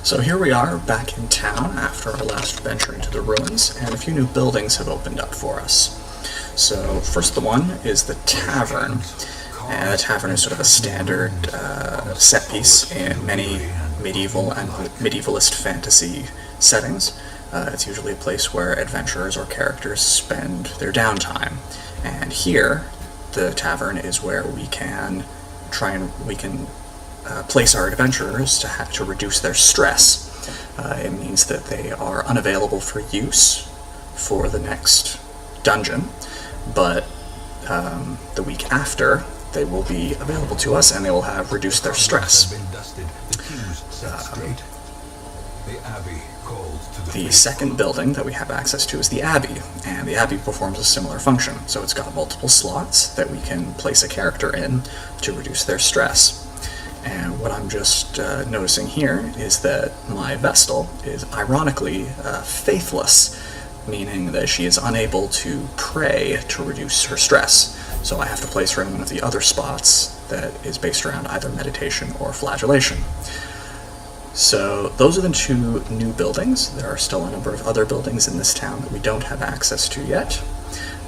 So here we are back in town after our last venture into the ruins, and a few new buildings have opened up for us. So first the one is the tavern, and the tavern is sort of a standard set piece in many medieval and medievalist fantasy settings. It's usually a place where adventurers or characters spend their downtime, and here the tavern is where we can place our adventurers to reduce their stress. It means that they are unavailable for use for the next dungeon, but the week after they will be available to us and they will have reduced their stress. The second building that we have access to is the Abbey, and the Abbey performs a similar function. So it's got multiple slots that we can place a character in to reduce their stress. And what I'm just noticing here is that my Vestal is ironically faithless, meaning that she is unable to pray to reduce her stress. So I have to place her in one of the other spots that is based around either meditation or flagellation. So those are the two new buildings. There are still a number of other buildings in this town that we don't have access to yet.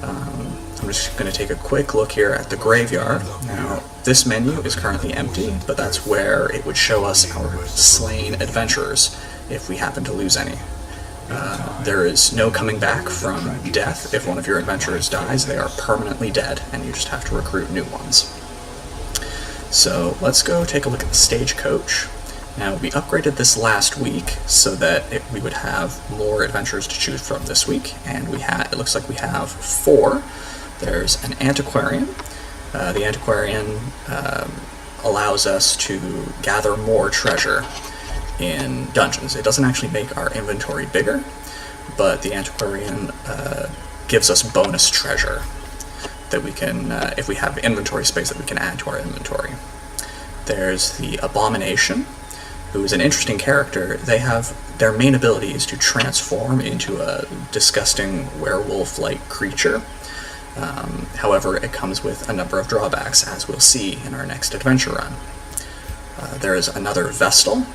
I'm just going to take a quick look here at the graveyard. Now, this menu is currently empty, but that's where it would show us our slain adventurers if we happen to lose any. There is no coming back from death. If one of your adventurers dies, they are permanently dead, and you just have to recruit new ones. So let's go take a look at the stagecoach. Now, we upgraded this last week so that we would have more adventures to choose from this week, and it looks like we have 4. There's an antiquarian. The antiquarian allows us to gather more treasure in dungeons. It doesn't actually make our inventory bigger, but the antiquarian gives us bonus treasure that we can, if we have inventory space, that we can add to our inventory. There's the abomination, who is an interesting character. Their main ability is to transform into a disgusting werewolf-like creature. However, it comes with a number of drawbacks, as we'll see in our next adventure run. There is another Vestal,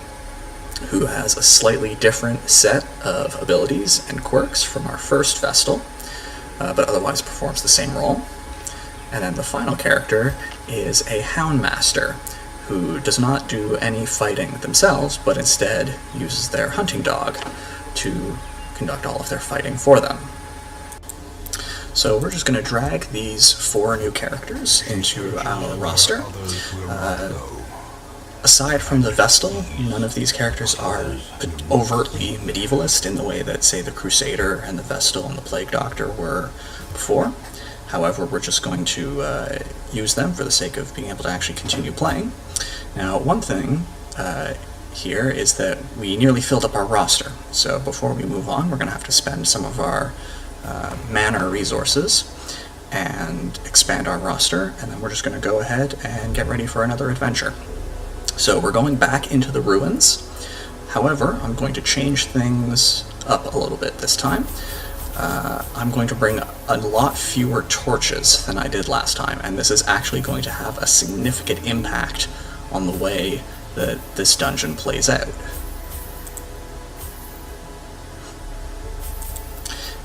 who has a slightly different set of abilities and quirks from our first Vestal, but otherwise performs the same role. And then the final character is a Houndmaster, who does not do any fighting themselves, but instead uses their hunting dog to conduct all of their fighting for them. So we're just going to drag these 4 new characters into our roster. Aside from the Vestal, none of these characters are overtly medievalist in the way that, say, the Crusader and the Vestal and the Plague Doctor were before. However, we're just going to use them for the sake of being able to actually continue playing. Now, one thing here is that we nearly filled up our roster. So before we move on, we're going to have to spend some of our mana resources and expand our roster, and then we're just going to go ahead and get ready for another adventure. So we're going back into the ruins. However, I'm going to change things up a little bit this time. I'm going to bring a lot fewer torches than I did last time, and this is actually going to have a significant impact on the way that this dungeon plays out.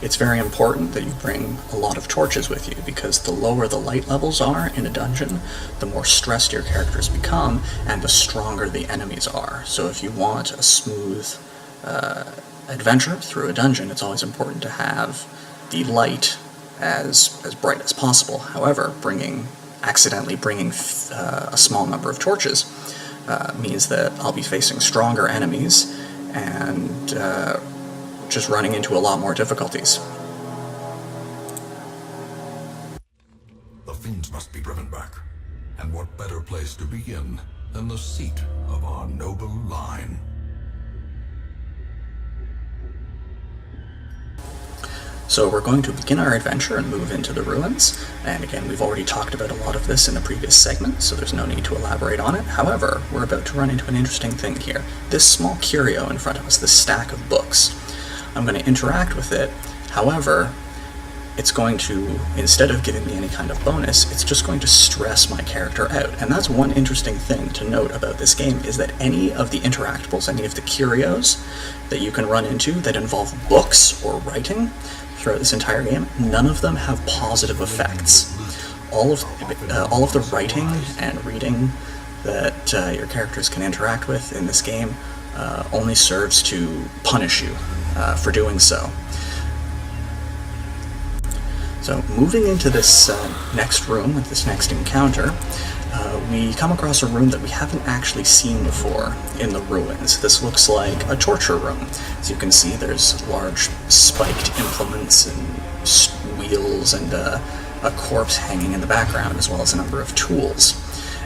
It's very important that you bring a lot of torches with you, because the lower the light levels are in a dungeon, the more stressed your characters become, and the stronger the enemies are. So if you want a smooth adventure through a dungeon, it's always important to have the light as bright as possible. However, accidentally bringing a small number of torches means that I'll be facing stronger enemies and just running into a lot more difficulties. The fiends must be driven back, and what better place to begin than the seat of our noble line? So we're going to begin our adventure and move into the ruins, and again, we've already talked about a lot of this in a previous segment, so there's no need to elaborate on it. However, we're about to run into an interesting thing here. This small curio in front of us, this stack of books, I'm going to interact with it. However, it's going to, instead of giving me any kind of bonus, it's just going to stress my character out. And that's one interesting thing to note about this game, is that any of the interactables, any of the curios that you can run into that involve books or writing throughout this entire game, none of them have positive effects. All of the writing and reading that your characters can interact with in this game only serves to punish you for doing so. So moving into this next room, with this next encounter, we come across a room that we haven't actually seen before in the ruins. This looks like a torture room. As you can see, there's large spiked implements and wheels and a corpse hanging in the background, as well as a number of tools.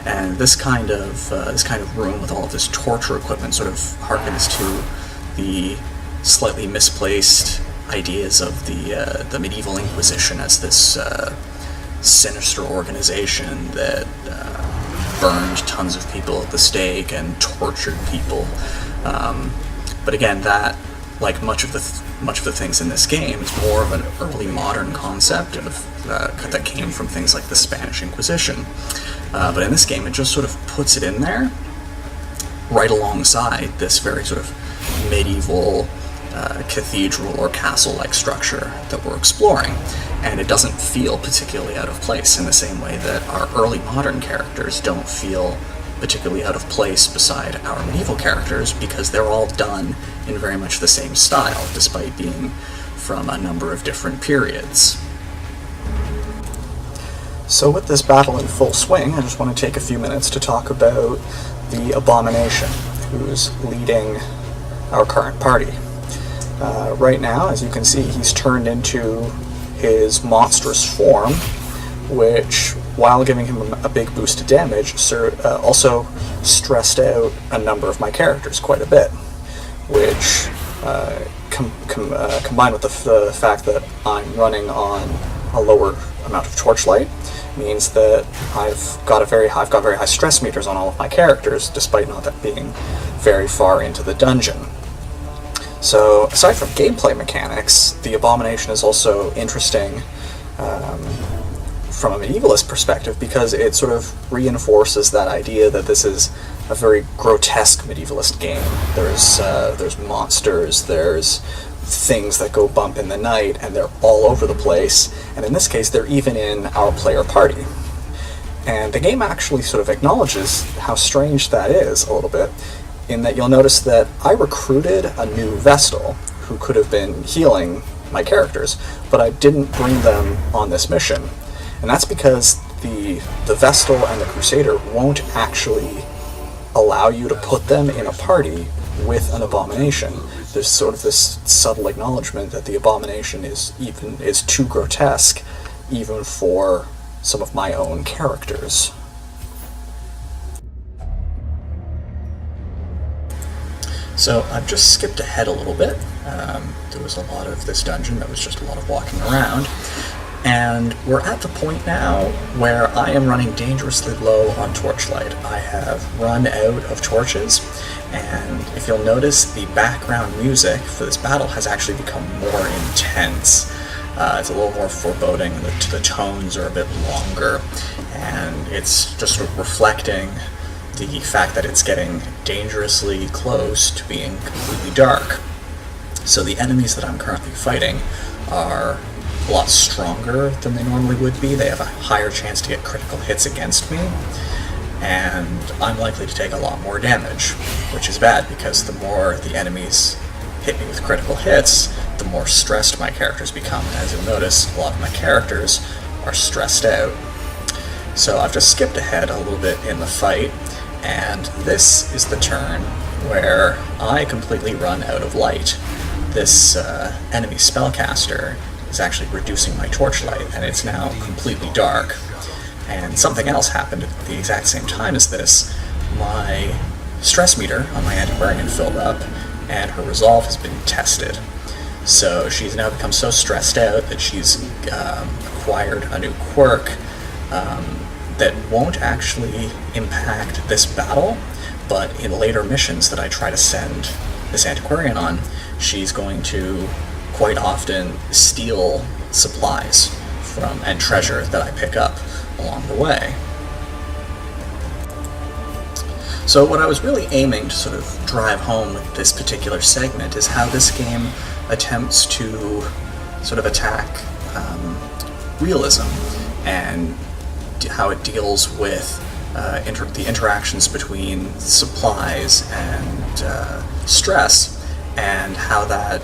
And this kind of room with all of this torture equipment sort of harkens to the slightly misplaced ideas of the medieval Inquisition as this sinister organization that burned tons of people at the stake and tortured people. But again, that, like much of the things in this game, is more of an early modern concept that came from things like the Spanish Inquisition. But in this game, it just sort of puts it in there right alongside this very sort of medieval cathedral or castle-like structure that we're exploring, and it doesn't feel particularly out of place in the same way that our early modern characters don't feel particularly out of place beside our medieval characters, because they're all done in very much the same style, despite being from a number of different periods. So with this battle in full swing, I just want to take a few minutes to talk about the Abomination, who's leading our current party. Right now, as you can see, he's turned into his monstrous form, which, while giving him a big boost to damage, also stressed out a number of my characters quite a bit, which, combined with the fact that I'm running on a lower amount of torchlight, means that I've got very high stress meters on all of my characters, despite not that being very far into the dungeon. So, aside from gameplay mechanics, the Abomination is also interesting from a medievalist perspective, because it sort of reinforces that idea that this is a very grotesque medievalist game. There's monsters, there's things that go bump in the night, and they're all over the place, and in this case, they're even in our player party. And the game actually sort of acknowledges how strange that is a little bit, in that you'll notice that I recruited a new Vestal who could have been healing my characters, but I didn't bring them on this mission. And that's because the Vestal and the Crusader won't actually allow you to put them in a party with an Abomination. There's sort of this subtle acknowledgement that the Abomination is too grotesque, even for some of my own characters. So I've just skipped ahead a little bit. There was a lot of this dungeon that was just a lot of walking around. And we're at the point now where I am running dangerously low on torchlight. I have run out of torches, and if you'll notice, the background music for this battle has actually become more intense. It's a little more foreboding, the tones are a bit longer, and it's just sort of reflecting the fact that it's getting dangerously close to being completely dark. So the enemies that I'm currently fighting are a lot stronger than they normally would be. They have a higher chance to get critical hits against me, and I'm likely to take a lot more damage, which is bad, because the more the enemies hit me with critical hits, the more stressed my characters become. And as you'll notice, a lot of my characters are stressed out. So I've just skipped ahead a little bit in the fight, and this is the turn where I completely run out of light. This enemy spellcaster is actually reducing my torchlight, and it's now completely dark. And something else happened at the exact same time as this. My stress meter on my antiquarian filled up, and her resolve has been tested. So she's now become so stressed out that she's acquired a new quirk that won't actually impact this battle, but in later missions that I try to send this antiquarian on, she's going to quite often steal supplies and treasure that I pick up along the way. So what I was really aiming to sort of drive home with this particular segment is how this game attempts to sort of attack realism, and how it deals with the interactions between supplies and stress, and how that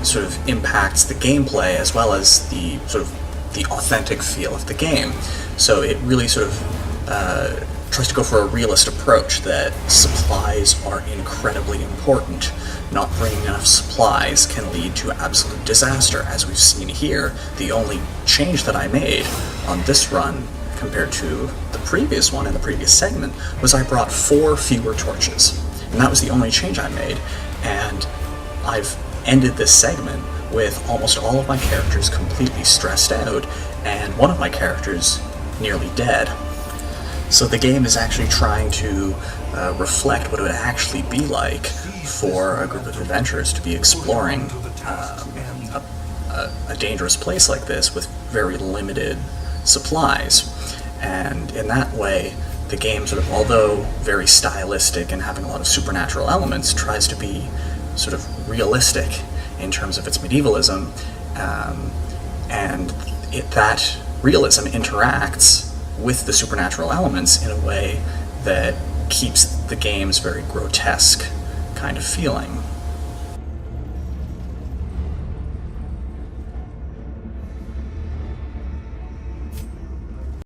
sort of impacts the gameplay as well as the sort of the authentic feel of the game. So it really sort of tries to go for a realist approach, that supplies are incredibly important. Not bringing enough supplies can lead to absolute disaster, as we've seen here. The only change that I made on this run compared to the previous one in the previous segment was I brought 4 fewer torches. And that was the only change I made. And I've ended this segment with almost all of my characters completely stressed out, and one of my characters nearly dead. So the game is actually trying to reflect what it would actually be like for a group of adventurers to be exploring a dangerous place like this with very limited supplies. And in that way, the game sort of, although very stylistic and having a lot of supernatural elements, tries to be sort of realistic in terms of its medievalism, and that realism interacts with the supernatural elements in a way that keeps the game's very grotesque kind of feeling.